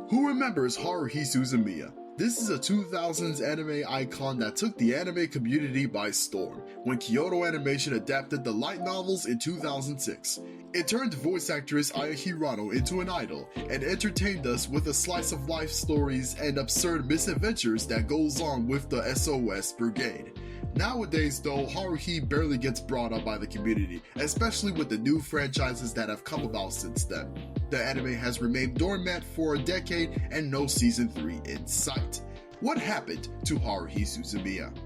Who remembers Haruhi Suzumiya? This is a 2000s anime icon that took the anime community by storm when Kyoto Animation adapted the light novels in 2006. It turned voice actress Aya Hirano into an idol and entertained us with a slice of life stories and absurd misadventures that goes on with the SOS Brigade. Nowadays though, Haruhi barely gets brought up by the community, especially with the new franchises that have come about since then. The anime has remained dormant for a decade and no season 3 in sight. What happened to Haruhi Suzumiya?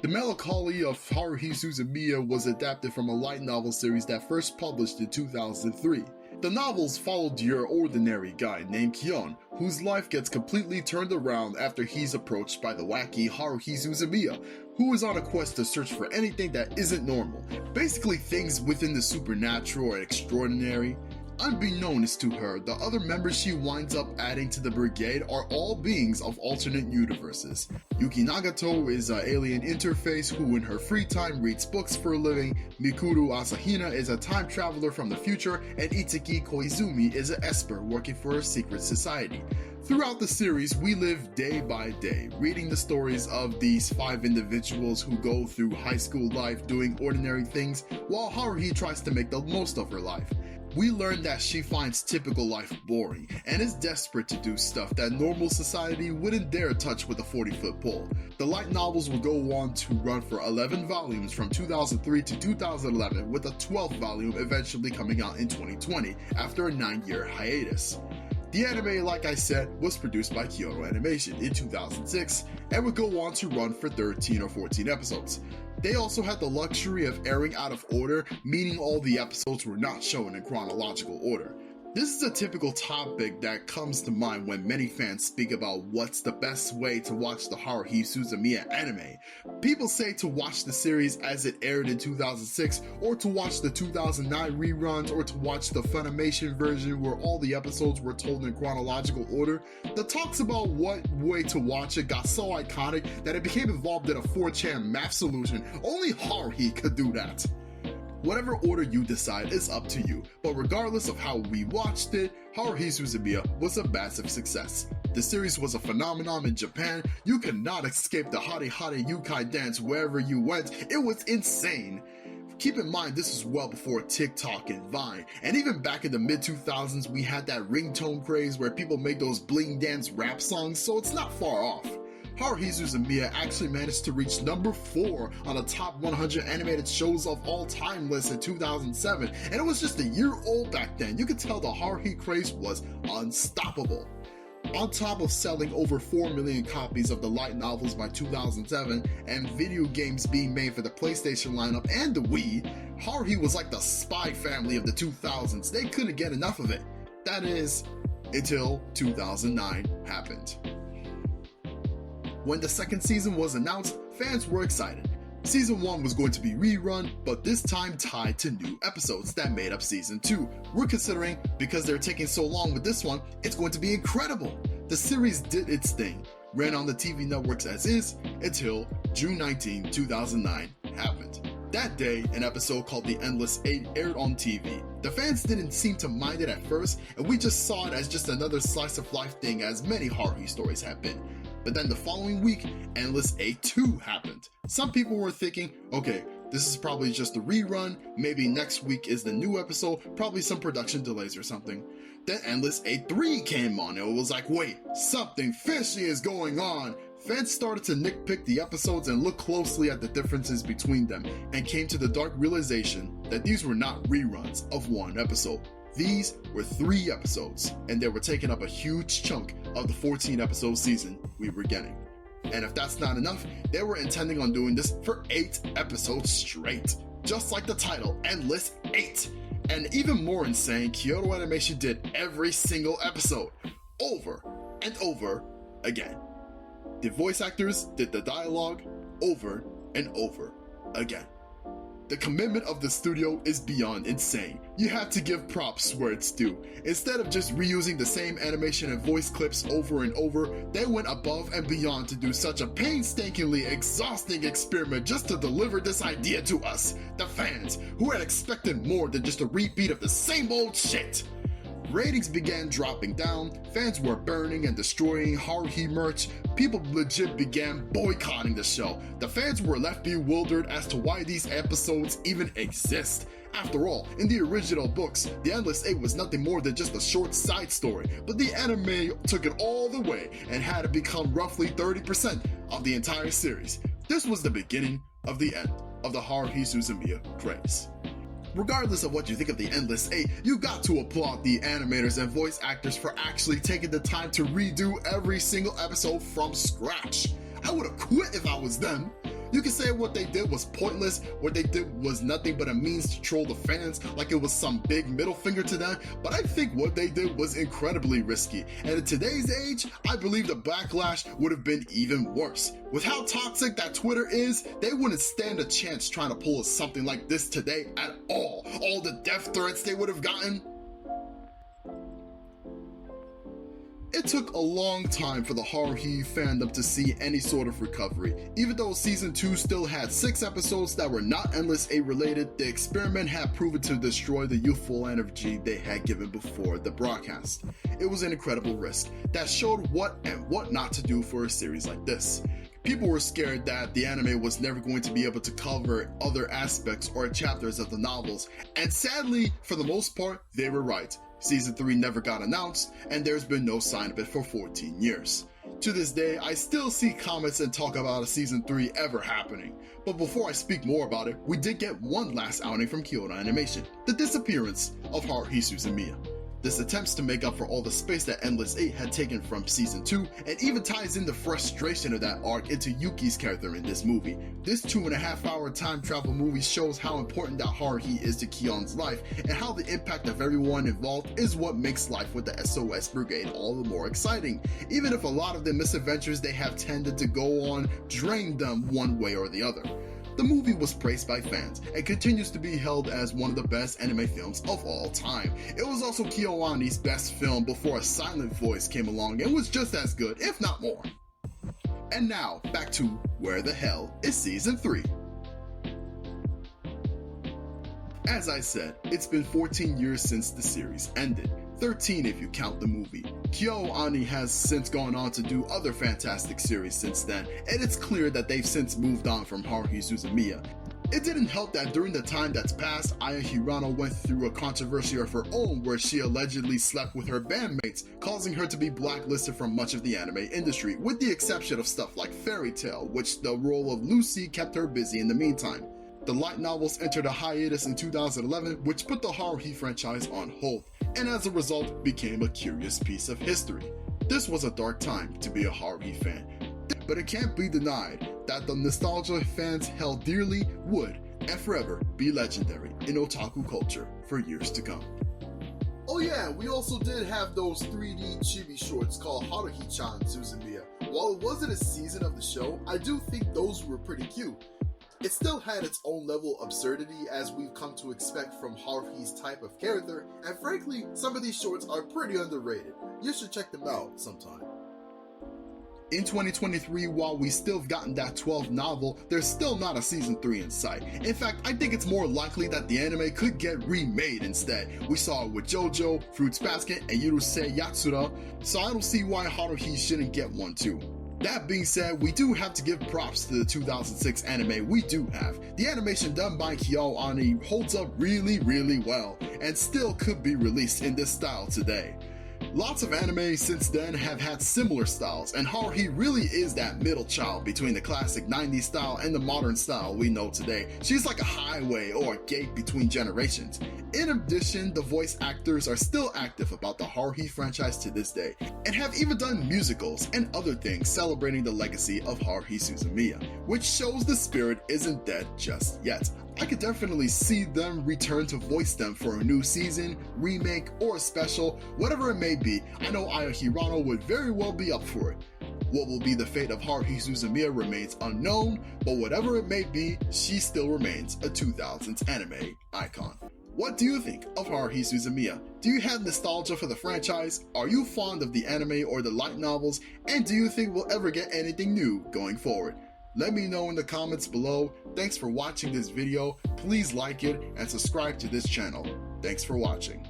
The Melancholy of Haruhi Suzumiya was adapted from a light novel series that first published in 2003. The novels followed your ordinary guy named Kyon, whose life gets completely turned around after he's approached by the wacky Haruhi Suzumiya, who is on a quest to search for anything that isn't normal, basically things within the supernatural or extraordinary. Unbeknownst to her, the other members she winds up adding to the brigade are all beings of alternate universes. Yuki Nagato is an alien interface who in her free time reads books for a living, Mikuru Asahina is a time traveler from the future, and Itsuki Koizumi is an esper working for a secret society. Throughout the series, we live day by day, reading the stories of these 5 individuals who go through high school life doing ordinary things, while Haruhi tries to make the most of her life. We learn that she finds typical life boring, and is desperate to do stuff that normal society wouldn't dare touch with a 40-foot pole. The light novels will go on to run for 11 volumes from 2003 to 2011, with a 12th volume eventually coming out in 2020, after a 9-year hiatus. The anime, like I said, was produced by Kyoto Animation in 2006, and would go on to run for 13 or 14 episodes. They also had the luxury of airing out of order, meaning all the episodes were not shown in chronological order. This is a typical topic that comes to mind when many fans speak about what's the best way to watch the Haruhi Suzumiya anime. People say to watch the series as it aired in 2006, or to watch the 2009 reruns, or to watch the Funimation version where all the episodes were told in chronological order. The talks about what way to watch it got so iconic that it became involved in a 4chan math solution. Only Haruhi could do that. Whatever order you decide is up to you, but regardless of how we watched it, Haruhi Suzumiya was a massive success. The series was a phenomenon in Japan. You could not escape the hare hare yukai dance wherever you went. It was insane. Keep in mind, this was well before TikTok and Vine, and even back in the mid-2000s we had that ringtone craze where people made those bling dance rap songs, so it's not far off. Haruhi Suzumiya actually managed to reach number 4 on the top 100 animated shows of all time list in 2007, and it was just a year old back then. You could tell the Haruhi craze was unstoppable. On top of selling over 4 million copies of the light novels by 2007, and video games being made for the PlayStation lineup and the Wii, Haruhi was like the Spy Family of the 2000s. They couldn't get enough of it. That is, until 2009 happened. When the second season was announced, fans were excited. Season 1 was going to be rerun, but this time tied to new episodes that made up Season 2. We're considering, because they're taking so long with this one, it's going to be incredible. The series did its thing, ran on the TV networks as is, until June 19, 2009 happened. That day, an episode called The Endless 8 aired on TV. The fans didn't seem to mind it at first, and we just saw it as just another slice of life thing, as many Haruhi stories have been. But then the following week, Endless 8 2 happened. Some people were thinking, okay, this is probably just a rerun, maybe next week is the new episode, probably some production delays or something. Then Endless 8 3 came on, and it was like, wait, something fishy is going on. Fans started to nitpick the episodes and look closely at the differences between them, and came to the dark realization that these were not reruns of one episode. These were 3 episodes, and they were taking up a huge chunk of the 14-episode season we were getting. And if that's not enough, they were intending on doing this for 8 episodes straight, just like the title, Endless 8. And even more insane, Kyoto Animation did every single episode, over and over again. The voice actors did the dialogue over and over again. The commitment of the studio is beyond insane. You have to give props where it's due. Instead of just reusing the same animation and voice clips over and over, they went above and beyond to do such a painstakingly exhausting experiment just to deliver this idea to us, the fans, who had expected more than just a repeat of the same old shit. Ratings began dropping down, fans were burning and destroying Haruhi merch, people legit began boycotting the show. The fans were left bewildered as to why these episodes even exist. After all, in the original books, the Endless Eight was nothing more than just a short side story, but the anime took it all the way and had it become roughly 30% of the entire series. This was the beginning of the end of the Haruhi Suzumiya craze. Regardless of what you think of the Endless Eight, you got to applaud the animators and voice actors for actually taking the time to redo every single episode from scratch. I would have quit if I was them. You can say what they did was pointless, what they did was nothing but a means to troll the fans like it was some big middle finger to them, but I think what they did was incredibly risky, and in today's age, I believe the backlash would have been even worse. With how toxic that Twitter is, they wouldn't stand a chance trying to pull something like this today at all. All the death threats they would have gotten. It took a long time for the Haruhi fandom to see any sort of recovery. Even though season 2 still had 6 episodes that were not Endless 8 related, the experiment had proven to destroy the youthful energy they had given before the broadcast. It was an incredible risk that showed what and what not to do for a series like this. People were scared that the anime was never going to be able to cover other aspects or chapters of the novels, and sadly, for the most part, they were right. Season 3 never got announced, and there's been no sign of it for 14 years. To this day, I still see comments and talk about a Season 3 ever happening. But before I speak more about it, we did get one last outing from Kyoto Animation, the disappearance of Haruhi Suzumiya. This attempts to make up for all the space that Endless 8 had taken from Season 2, and even ties in the frustration of that arc into Yuki's character in this movie. This 2.5-hour time travel movie shows how important that Haruhi is to Kion's life, and how the impact of everyone involved is what makes life with the SOS Brigade all the more exciting, even if a lot of the misadventures they have tended to go on drain them one way or the other. The movie was praised by fans and continues to be held as one of the best anime films of all time. It was also KyoAni's best film before A Silent Voice came along and was just as good, if not more. And now, back to where the hell is Season 3? As I said, it's been 14 years since the series ended, 13 if you count the movie. KyoAni has since gone on to do other fantastic series since then, and it's clear that they've since moved on from Haruhi Suzumiya. It didn't help that during the time that's passed, Aya Hirano went through a controversy of her own where she allegedly slept with her bandmates, causing her to be blacklisted from much of the anime industry, with the exception of stuff like Fairy Tail, which the role of Lucy kept her busy in the meantime. The light novels entered a hiatus in 2011, which put the Haruhi franchise on hold, and as a result became a curious piece of history. This was a dark time to be a Haruhi fan, but it can't be denied that the nostalgia fans held dearly would, and forever, be legendary in otaku culture for years to come. Oh yeah, we also did have those 3D chibi shorts called Haruhi-chan Suzumiya. While it wasn't a season of the show, I do think those were pretty cute. It still had its own level of absurdity as we've come to expect from Haruhi's type of character, and frankly, some of these shorts are pretty underrated. You should check them out sometime. In 2023, while we still have gotten that 12th novel, there's still not a Season 3 in sight. In fact, I think it's more likely that the anime could get remade instead. We saw it with JoJo, Fruits Basket, and Yurusei Yatsura, so I don't see why Haruhi shouldn't get one too. That being said, we do have to give props to the 2006 anime we do have. The animation done by KyoAni holds up really well, and still could be released in this style today. Lots of anime since then have had similar styles, and Haruhi really is that middle child between the classic 90s style and the modern style we know today. She's like a highway or a gate between generations. In addition, the voice actors are still active about the Haruhi franchise to this day, and have even done musicals and other things celebrating the legacy of Haruhi Suzumiya, which shows the spirit isn't dead just yet. I could definitely see them return to voice them for a new season, remake, or a special, whatever it may be. I know Aya Hirano would very well be up for it. What will be the fate of Haruhi Suzumiya remains unknown, but whatever it may be, she still remains a 2000s anime icon. What do you think of Haruhi Suzumiya? Do you have nostalgia for the franchise? Are you fond of the anime or the light novels? And do you think we'll ever get anything new going forward? Let me know in the comments below. Thanks for watching this video. Please like it and subscribe to this channel. Thanks for watching.